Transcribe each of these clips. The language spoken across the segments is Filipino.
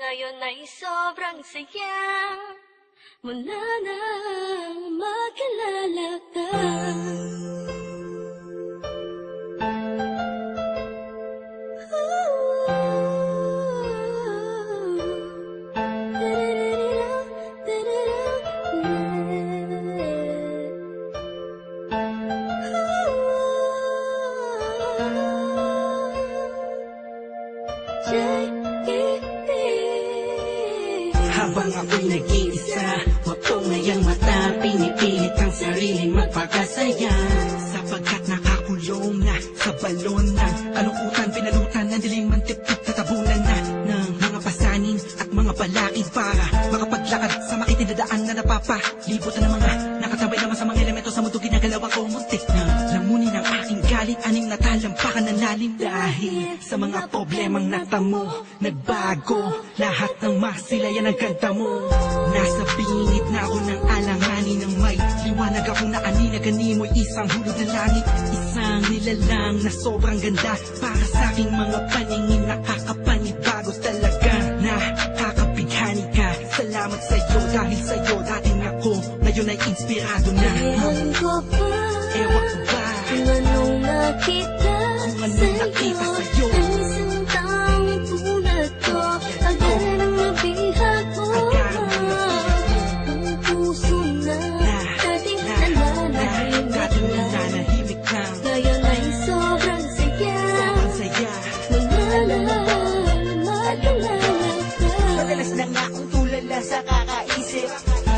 Ngayon ay sobrang saya mula nang makilala ka. Habang ako'y nag-iisa, mapungay ang mata, pinipilit ang sariling magpakasaya. Sapagkat nakakulong na sa balon ng kalungkutan, pinalutan ng dilim ang tip-tip na tabunan na ng mga pasanin at mga balakid para makapaglakad sa makitindadaan na napapalibutan ng mga nakatabay naman sa mga elemento sa mundo. Ginagalaw ako muntik na lamunin ang aking galit, aning natalampakan ng lalim dahil sa mga problemang natamo. Nagbago lahat ng masilayan ang ganda mo. Nasa pingit na ako ng alanganin ng may liwanag akong naani-nagani mo'y isang hulog na langit. Isang nilalang na sobrang ganda para sa aking mga paningin. Nakakapanibago talaga, nakakapighani ka. Salamat sa'yo dahil sa'yo dating ako ngayon ay inspirado na. Ewan ko ba, Ewan ko ba kung anong nakita sa'yo, ang isang taong tulad ko. Agad ang mabihag mo, ang puso na dating nananahimik lang. ngayon ay sobrang saya mula nang makilala ka. Madalas na nga akong tulala sa kakaisip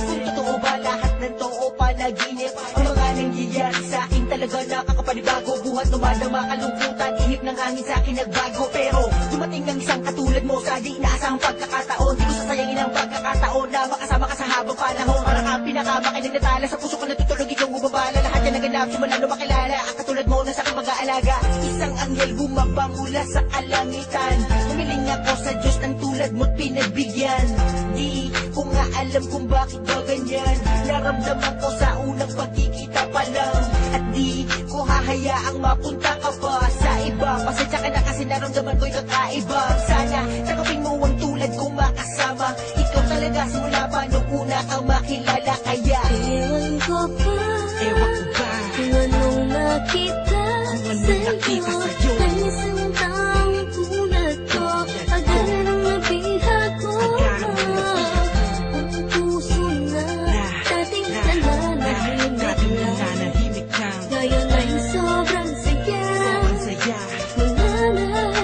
kung totoo ba lahat ng to o panaginip. Ang mga nangyayari sa akin talaga nakakapanibago. Buhat lumadama kalungkutan, ihip ng hangin sa akin nagbago. Pero dumating ng isang katulad mo sa di inaasahang pagkakataon. Di ko sasayangin ang pagkakataon na makasama ka sa habang panahon. Parang ang pinakamakinig na tala sa puso ko natutulog, ikaw bumabala. Lahat yan naganap simula nung makilala. Ang katulad mo na sa aking mag-aalaga. Isang anghel bumaba mula sa kalangitan. Humiling ako sa Diyos ng tulad mo't pinagbigyan. Di ko nga alam kung bakit ba ganyan. Naramdaman ko sa unang pagkikita pa lang. At di ko hahayaang mapunta ka pa sa iba. Pasensya ka na kasi naramdaman ko'y kakaiba. Sana tanggapin mo ang tulad kong makasama. Ikaw talaga simula pa nung una kang makilala. Kaya Ewan ko ba, Ewan ko ba kung anong nakita sa'yo, ang isang taong tulad ko. Agad ang mabihag mo, ang puso na dating nananahimik lang. ngayon ay sobrang saya mula nang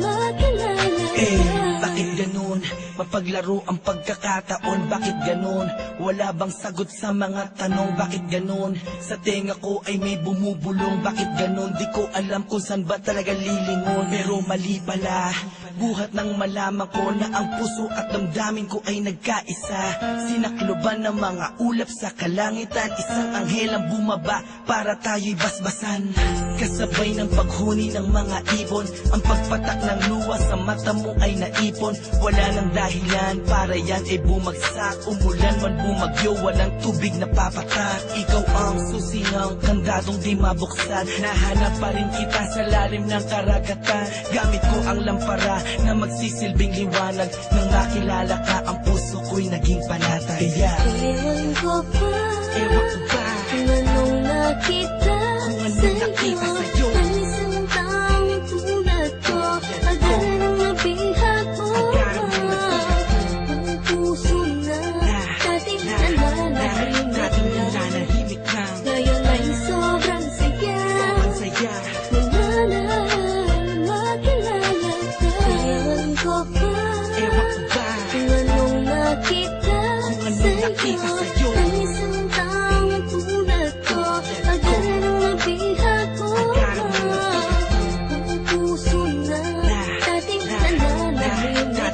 makilala ka. Bakit ganun? Mapaglaro ang pagkakataon. Bakit ganun? Wala bang sagot sa mga tanong? Bakit ganun? Sa tenga ko ay may bumubulong. Bakit ganun? Di ko alam kung saan ba talaga lilingon. Pero mali pala, buhat nang malaman ko na ang puso at damdamin ko ay nagkaisa. Sinakloban ng mga ulap sa kalangitan. Isang anghel ang bumaba para tayo'y basbasan. Kasabay ng paghuni ng mga ibon, ang pagpatak ng luha sa mata mo ay naipon. Wala nang dahilan para yan ay bumagsak. Umulan man bumagyo, walang tubig na papatak. Ikaw ang susi ng kandadong di mabuksan. Nahanap pa rin kita sa lalim ng karagatan. Gamit ko ang lampara na magsisilbing liwanag. Nang makilala ka, ang puso ko'y naging panatag. Kaya Ewan ko ba, ewan ko ba kung anong nakita sa'yo, ang isang taong tulad ko. Agad ang mabihag mo, ang puso na dating nananahimik lang. ngayon ay sobrang saya mula nang makilala ka. Ewan ko ba, Ewan ko ba kung anong nakita sa'yo, ang isang taong tulad ko. Agad ang mabihag mo, ang puso na dating nananahimik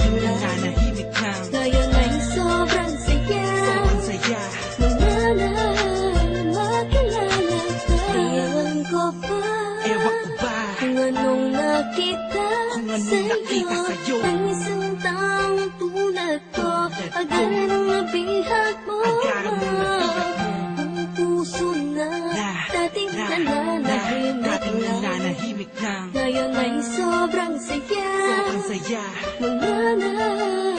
lang. ngayon ay sobrang saya mula nang makilala ka. Ewan ko ba, Ewan ko ba kung anong nakita sa'yo, ang isang taong tulad ko. Agad ang mabihag mo, ang puso na dating nananahimik lang. ngayon ay sobrang saya Saya mula nang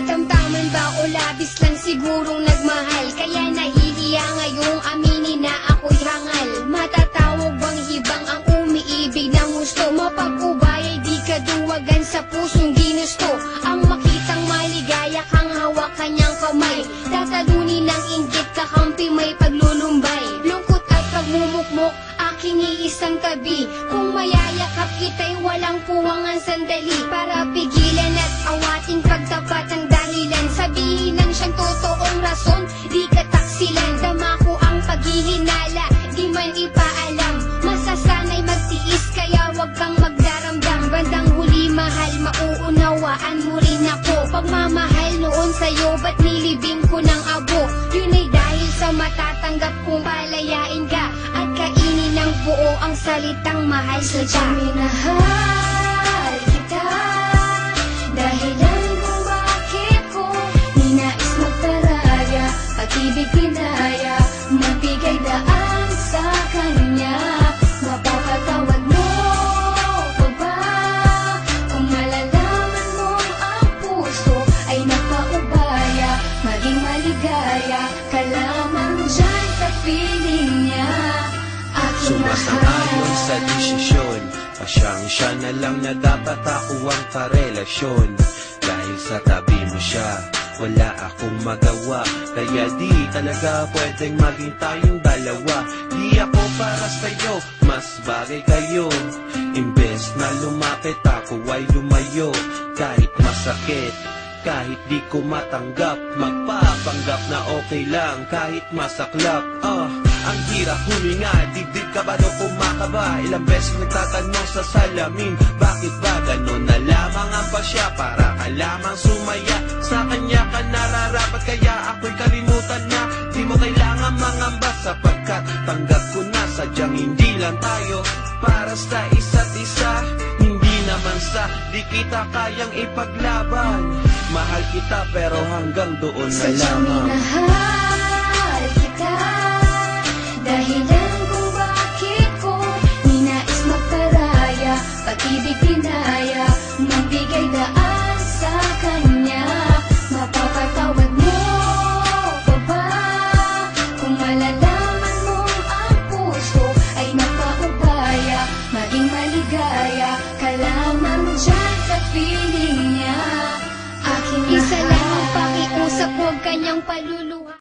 Katamtaman ba o labis lang sigurong nagmahal? Kaya nahihiya ngayong aminin na ako'y hangal. Matatawag bang hibang ang umiibig ng gusto? Mapag-ubayay di kaduwagan sa pusong ginusto. Ang makitang maligaya kang hawak kanyang kamay. Tatalunin ng inggit kakampi may paglulumbay. Lungkot at pagmumukmok aking iisang tabi. Kung mayayakap kita'y walang puwangan sandali. Para pigilan at awating pagtapat ang dahilan. Sabihin ng siyang totoong rason, di kataksilan. Dama ko ang paghihinala, di man ipaalam. Masasanay magtiis kaya wag kang magdaramdam. Bandang huli mahal, mauunawaan mo rin ako. Pagmamahal noon sa'yo, ba't nilibing ko ng abo? Yun ay dahil sa matatanggap kong palayain ka at kainin ng buo ang salitang mahal sa minahal kita. Dahilan kung bakit ko ninais magparaya, pag-ibig pinaya, magbigay daan sa kanya. Mapapatawad mo pa ba kung malalaman mo ang puso ay napaubaya? Maging maligaya ka lamang dyan sa piling niya. Aking Sumasang-ayon sa desisyon, pasyang-siya na lang na dapat ako ang karelasyon. Dahil sa tabi mo siya, wala akong magawa. Kaya di talaga pwedeng maging tayong dalawa. Di ako para sa'yo, mas bagay kayo. Imbes na lumapit ako ay lumayo. Kahit masakit, kahit di ko matanggap, magpapanggap na okay lang kahit masaklap. Ang hirap huminga, dibdib ka ba daw kumakaba? Ilang beses nagtatanong sa salamin, bakit ba ganon na lamang ang pasya? Para ka lamang sumaya, sa kanya ka nararapat. Kaya ako'y kalimutan na, di mo kailangan mangamba. Sapagkat tanggap ko na sadyang hindi lang tayo para sa isa't isa. Hindi naman sa di kita kayang ipaglaban. Mahal kita pero hanggang doon na sadyang lamang. minahal kita. Dahilan kung bakit ko ninais magparaya, pag-ibig pinaya, magbigay daan sa kanya. Mapapatawad mo pa ba kung malalaman mo ang puso ay napaubaya? Maging maligaya ka lamang dyan sa piling niya. Aking isa lang ang pakiusap, huwag kanyang paluluha.